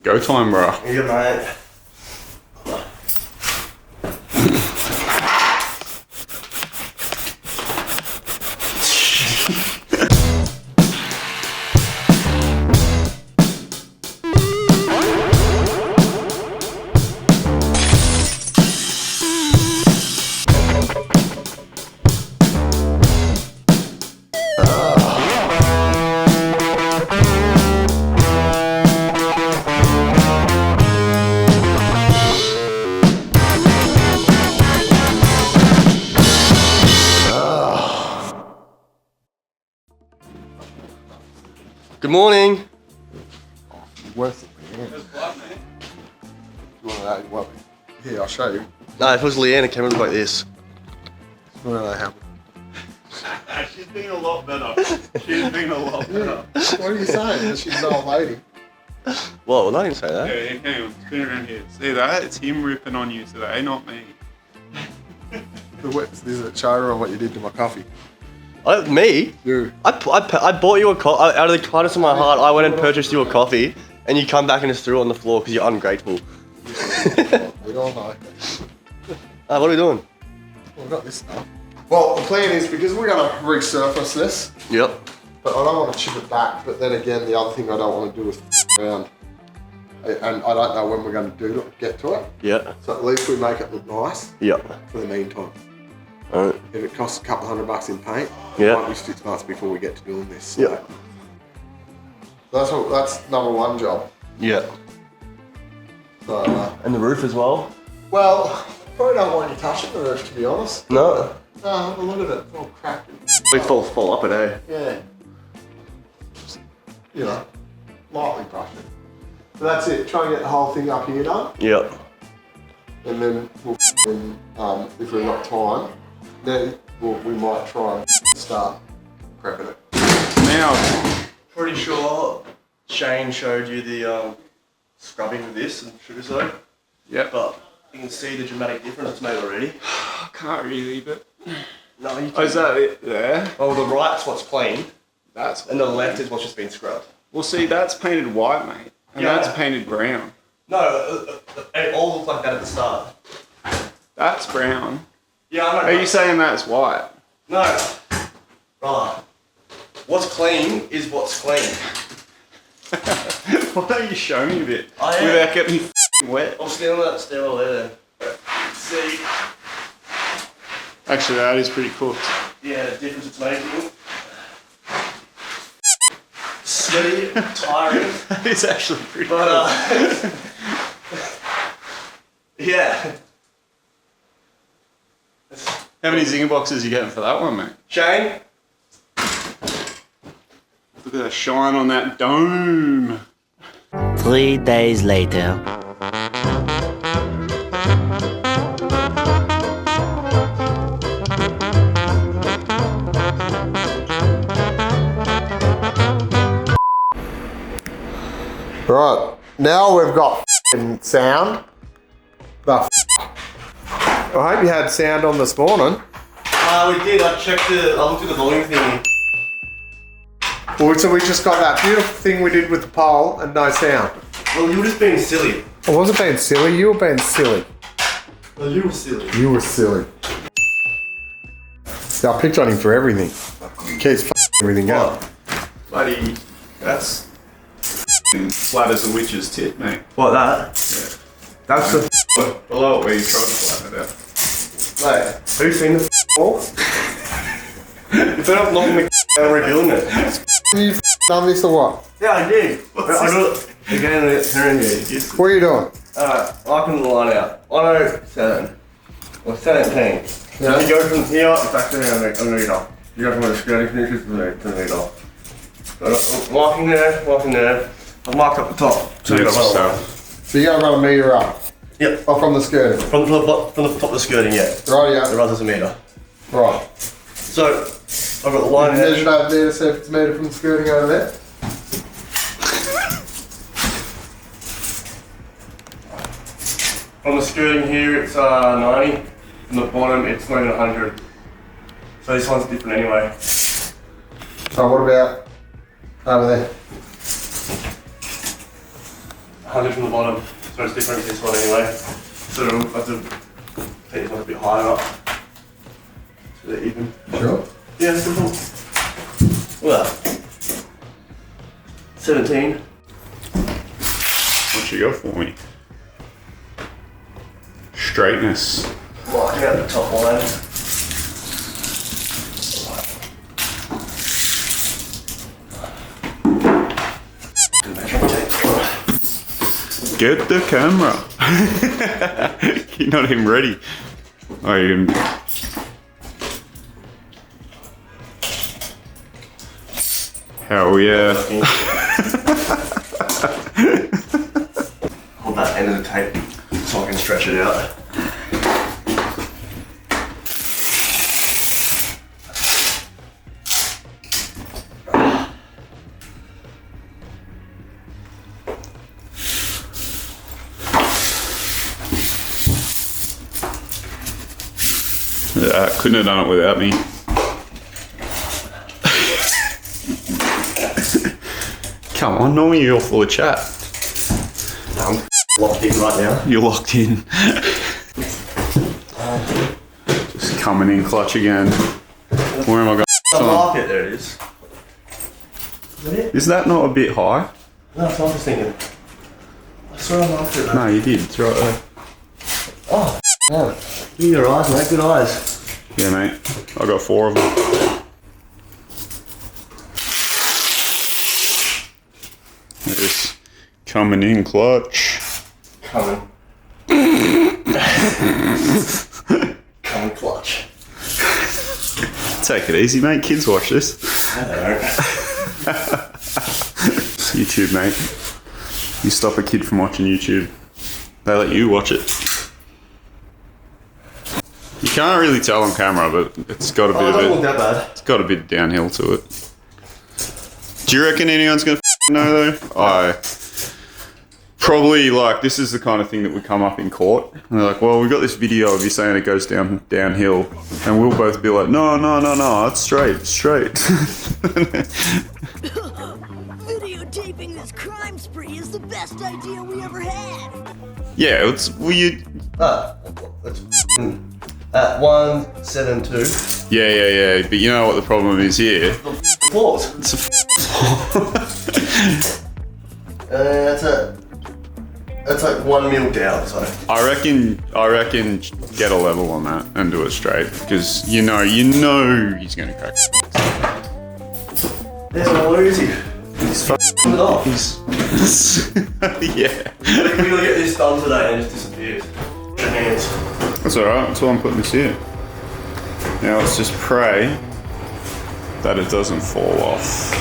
Go time, bro. Yeah, mate. Good morning. Worth it, man. You want that? What? Yeah, I'll show you. No, if it was Leanne, it came in like this. Where do they happen? She's been a lot better. She's been a lot better. What are you saying? She's an old lady. Well, I didn't say that. Yeah, hang on. Spin around here. See that? It's him ripping on you today, not me. This is a show on what you did to my coffee. Me? You. I bought you a coffee. Out of the kindness of my heart, I went and purchased you a coffee, and you come back and just threw it on the floor because you're ungrateful. We all know. What are we doing? Well, we've got this stuff. Well, the plan is because we're going to resurface this, Yep. but I don't want to chip it back. But then again, the other thing I don't want to do is around. And I don't know when we're going to get to it. Yeah. So at least we make it look nice Yep. for the meantime. Alright. If it costs a couple $100 in paint, Yeah. it might be 6 months before we get to doing this. So Yeah. that's number one job. Yeah. So, And the roof as well? well, probably don't want you touching the roof, to be honest. No. No, have a look at it. It's all cracked. We fall up it, eh? Yeah. Just, you know, lightly brush it. So that's it. Try and get the whole thing up here done. Yep. And then we'll, if we've got time, then we might try and start prepping it. Now, Pretty sure Shane showed you the scrubbing with this and sugar soap, yep. but you can see the dramatic difference it's made already. I can't really, but. No, you Oh, is that it there? Oh, the right's what's clean, That's. and the left is what's just been scrubbed. Well, see, that's painted white, mate. And Yeah. that's painted brown. No, it all looked like that at the start. That's brown. Yeah, I know. Are you saying that's white? No. Brother, what's clean is what's clean. Why don't you show me a bit? I am. Without getting f***ing wet. I'll stand on that stairwell there then. See? Actually, that is pretty cooked. Yeah, the difference it's making. Sweaty, tiring, That is actually pretty but cooked. yeah. How many zinger boxes are you getting for that one, mate? Shane? Look at the shine on that dome. 3 days later. Right, now we've got sound. I hope you had sound on this morning. We did. I looked at the volume thing. Well, so we just got that beautiful thing we did with the pole and no sound. Well, you were just being silly. I wasn't being silly, you were being silly. Well, you were silly. You were silly. See, I picked on him for everything. Keeps everything up. Bloody, that's flat as a witch's tit, mate. What, that? Yeah. That's the Below it where you tried to flatten it out. Mate, who's seen the ball? You better not knocking the down and rebuilding it. You done this or what? Yeah, I did. I do it again and here. What are you doing? Alright, I can line out. 107 or 17. So Yeah. you go from here back to there a metre. You go from where the skirting finishes to the metre. So marking there. I've marked up the top. So you got one. So you gotta run a metre up. Yep. Oh, from the skirting. From the top of the skirting, yeah. Right, The yeah. runs as a metre. Right. So I've got the line Measure here. it over there to see if it's a metre from the skirting over there. From the skirting here, it's 90. From the bottom, it's not even 100. So this one's different anyway. So what about over there? 100 from the bottom, so it's different to this one anyway. So I have to take this one a bit higher up. So they're even. Sure. Yeah, it's simple. Well, 17. What you got for me? Straightness. Marking out the top line. Get the camera. You're not even ready. Oh, you can... Hell yeah. Hold that end of the tape so I can stretch it out. Couldn't have done it without me. Come on, normally you're full of chat. I'm locked in right now. You're locked in. Just coming in clutch again. Where am I going? The market, there it is. Is that it? Is that not a bit high? No, that's what I was thinking. I saw I marked it though. No, you did. It's right there. Oh, man. Give me your eyes, mate. Good eyes. Yeah, mate. I got 4 of them. It is coming in clutch. Coming. Coming clutch. Take it easy, mate. Kids watch this. I don't. It's YouTube, mate. You stop a kid from watching YouTube, they let you watch it. You can't really tell on camera, but it's got a bit It doesn't look of that bad. it's got a bit downhill to it. Do you reckon anyone's gonna know though? I probably, like, this is the kind of thing that would come up in court. And they're like, well, we got this video of you saying it goes downhill, and we'll both be like, no, it's straight. Videotaping this crime spree is the best idea we ever had. Yeah, it's weird. It's at 172. Yeah. But you know what the problem is here? Floors. It's a That's like 1 mil down, so. I reckon get a level on that and do it straight, because you know he's gonna crack. There's no easy. He's f***ing it off. Yeah. We're gonna get this done today and it just disappears. Your hands. That's alright, that's why I'm putting this here. Now let's just pray that it doesn't fall off.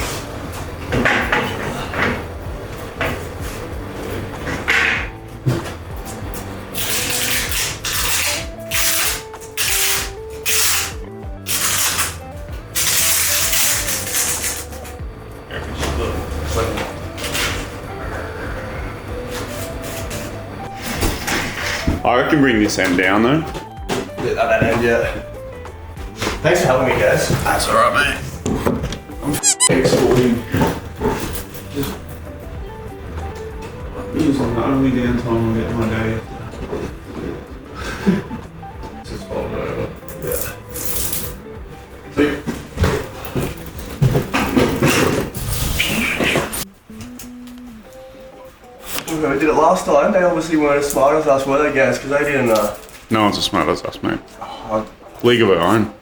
I reckon bring this end down though. At that end, yeah. Thanks for helping me, guys. That's alright, mate. I'm exporting. Just using the only downtime I get in my day. Just fold it over. Yeah. We did it last time. They obviously weren't as smart as us, were they, guys? Because they didn't. No one's as smart as us, mate. Oh, League of our own.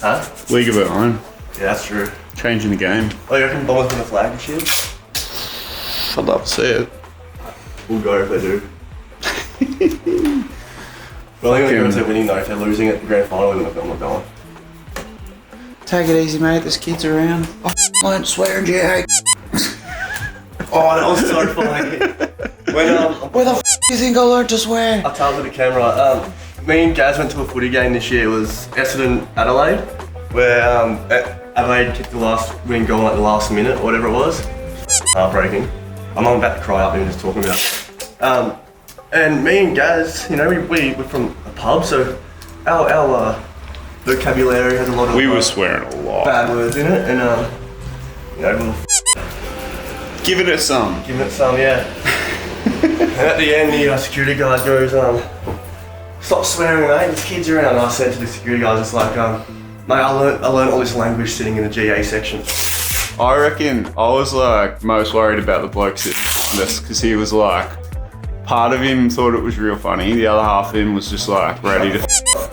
huh? League of our own. Yeah, that's true. Changing the game. Oh, you reckon Bombers gonna flag and shit? I'd love to see it. We'll go if they do. Well, I think they're going to winning though. If they're losing at the grand final, we're not going. Take it easy, mate. There's kids around. I learned swearing, Jay. Oh, that was so funny. When Where the f do you think I learned to swear? I told the camera, me and Gaz went to a footy game this year. It was Essendon Adelaide, where Adelaide kicked the last winning goal at the last minute, or whatever it was. Heartbreaking. I'm about to cry up even just talking about it. And me and Gaz, you know, we're from a pub, so our vocabulary has a lot of We were swearing a lot. bad words in it, and you know, we'll Give it some. give it some, yeah. And at the end, the security guard goes, stop swearing, mate, there's kids around. And I said to the security guard, it's like, mate, I learned all this language sitting in the GA section. I reckon I was like most worried about the bloke sitting behind us because he was like, part of him thought it was real funny, the other half of him was just like ready to.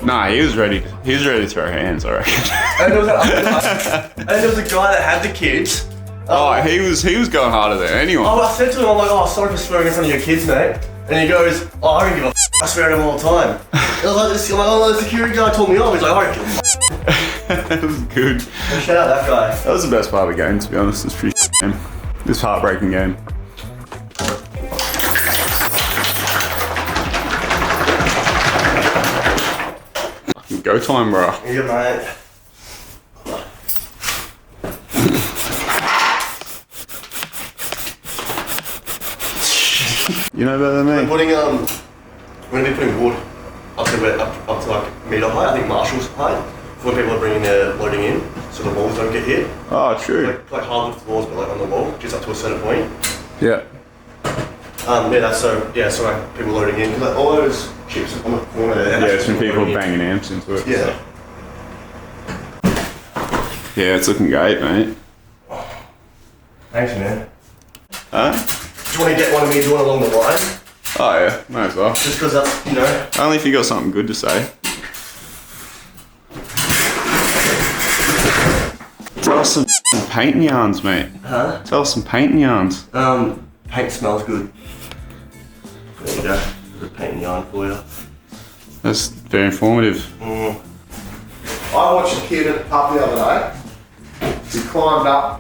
Nah, he was ready to throw hands, I reckon. And there was a guy that had the kids. Oh, he was going harder than anyone. Oh, I said to him, I'm like, oh, sorry for swearing in front of your kids, mate. And he goes, oh, I don't give a I swear at him all the time. And I was like, oh, the security guy told me off. He's like, I don't give a That was good. Shout out that guy. That was the best part of the game, to be honest. It's pretty game. This heartbreaking game. Fucking go time, bro. Yeah, mate. You know better than me. We're going to be putting wood up to like metre height, I think Marshall's height, for when people are bringing their loading in, so the walls don't get hit. Oh, true. Like hardwood walls, but like on the wall, just up to a certain point. Yeah. So like people loading in, like all those chips on the corner there. Yeah, it's when people are banging amps into it. Yeah. Yeah, it's looking great, mate. Thanks, man. Huh? Do you want to get one of me doing along the line? Oh yeah, might as well. Just because that's, you know. Only if you got something good to say. Tell us some painting yarns, mate. Huh? Tell us some painting yarns. Paint smells good. There you go. Good painting yarn for you. That's very informative. I watched a kid at the pub the other day. He climbed up.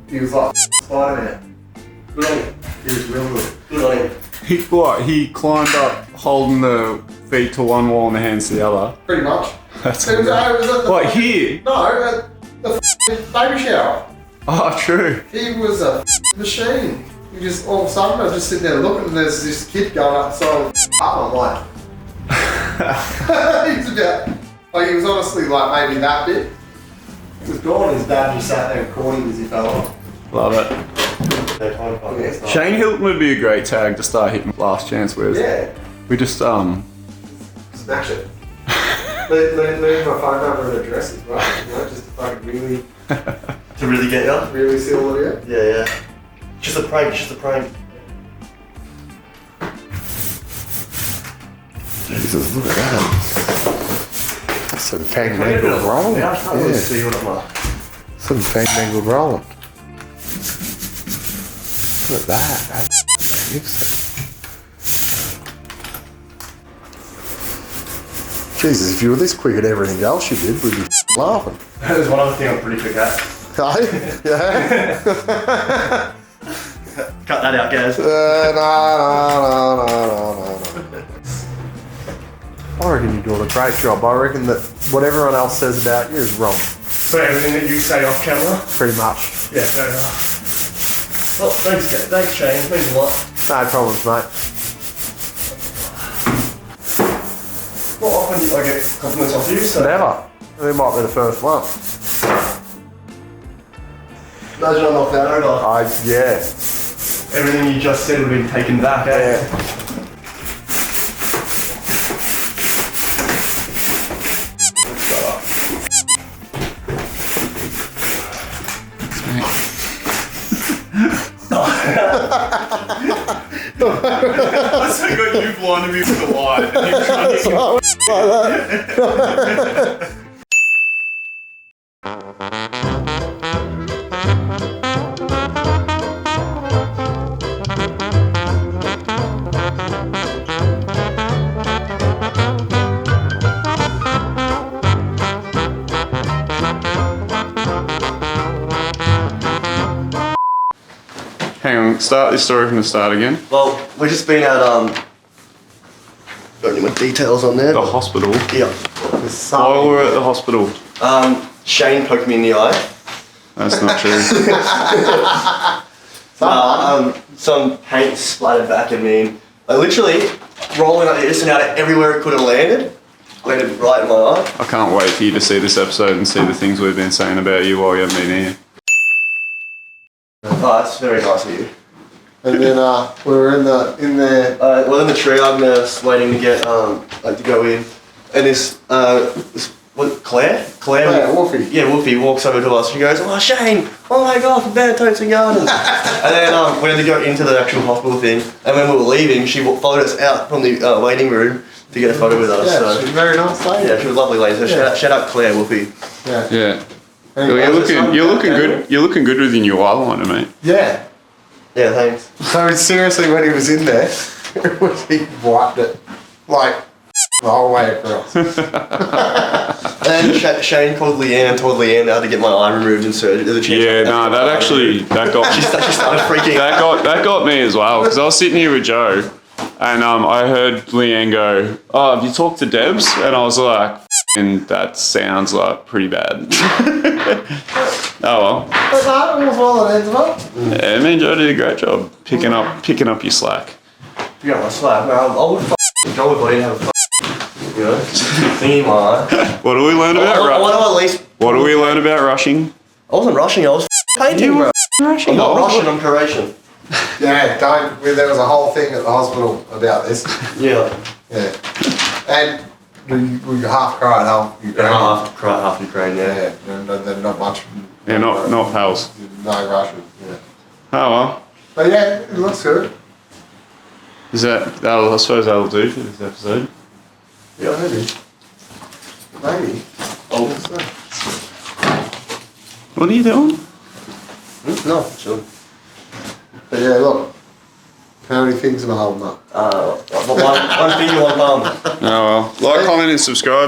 He was like Spider-Man. Good on him. He was real good. Good on him. He climbed up holding the feet to one wall and the hands to the other. Pretty much. That's It was at the what, here? No, at the baby shower. Oh, true. He was a machine. He just all of a sudden I was just sitting there looking and there's this kid going up so I'm like he's about like he was honestly like maybe that big. He was gone, his dad just sat there recording as he fell off. Love it. Yeah. Shane Hilton would be a great tag to start hitting last chance with. Yeah. We just Smash it. leave my phone number and address as well, you know, just to fucking really To really get you? really seal it out. Yeah. Just a prank, just a prank. Jesus, look at that. Some fandangled rolling. Yeah, I can't really see what I'm like. Some fandangled rolling. Look at that. That's magnificent. Jesus, if you were this quick at everything else you did, we'd be laughing. There's one other thing I'm pretty quick at. Yeah? Cut that out, guys. No. I reckon you're doing a great job. I reckon that what everyone else says about you is wrong. So everything that you say off camera? Pretty much. Yeah, fair enough. Well, thanks Shane. It means a lot. No problems, mate. Well, often I get compliments off you, so... Never. We might be the first one. Imagine I'm off that, don't I? Yeah. Everything you just said would have been taken back, eh? Yeah. I still got you blinding me with the light. And you trying Hang on, start this story from the start again. Well, we've just been at, got any more details on there? The hospital. Yeah. While we're at the hospital. Shane poked me in the eye. That's not true. Some paint splattered back at me. Like literally rolling like this and out everywhere it could have landed. Landed right in my eye. I can't wait for you to see this episode and see the things we've been saying about you while you haven't been here. Oh, that's very nice of you. And then we were in the We're in the tree. Agnes waiting to get like to go in, and this Claire, Wolfie. yeah, Wolfie walks over to us. She goes, "Oh, Shane! Oh my God, from Better Totes and Gardens!" And then we had to go into the actual hospital thing. And when we were leaving, she followed us out from the waiting room to get a photo with us. Yeah, So. she's a very nice lady. Yeah, she was a lovely lady. So shout out Claire, Wolfie. Yeah. Yeah. Anyway, You're looking good. You're looking good with your new eyeliner, mate. Yeah. Yeah, thanks. So seriously, when he was in there, he wiped it like the whole way across. And then Shane called Leanne and told Leanne how to get my eye removed and surgery. There's a chance. Yeah, no, that got She started freaking out. that got me as well because I was sitting here with Joe, and I heard Leanne go, "Oh, have you talked to Debs?" And I was like, "And that sounds like pretty bad." Oh well. But no, it was well it ends well. Yeah, me and Joe did a great job picking up your slack. You got my slap. I would go if I didn't have a thingy my eye. What do we learn about What do we learn about rushing? I wasn't rushing, I was painting, bro. Rushing. I'm not rushing, I'm Croatian. Yeah, there was a whole thing at the hospital about this. Yeah. Yeah. And we half cried, half Ukraine. Half Ukraine, yeah. Yeah, not much. Yeah, not pals. No Russian, yeah. Oh well. But yeah, it looks good. I suppose that'll do for this episode. Yeah, maybe. Oh. What are you doing? No, sure. But yeah, look. How many things am I holding up? One finger, one palm. Oh well. Like, comment and subscribe.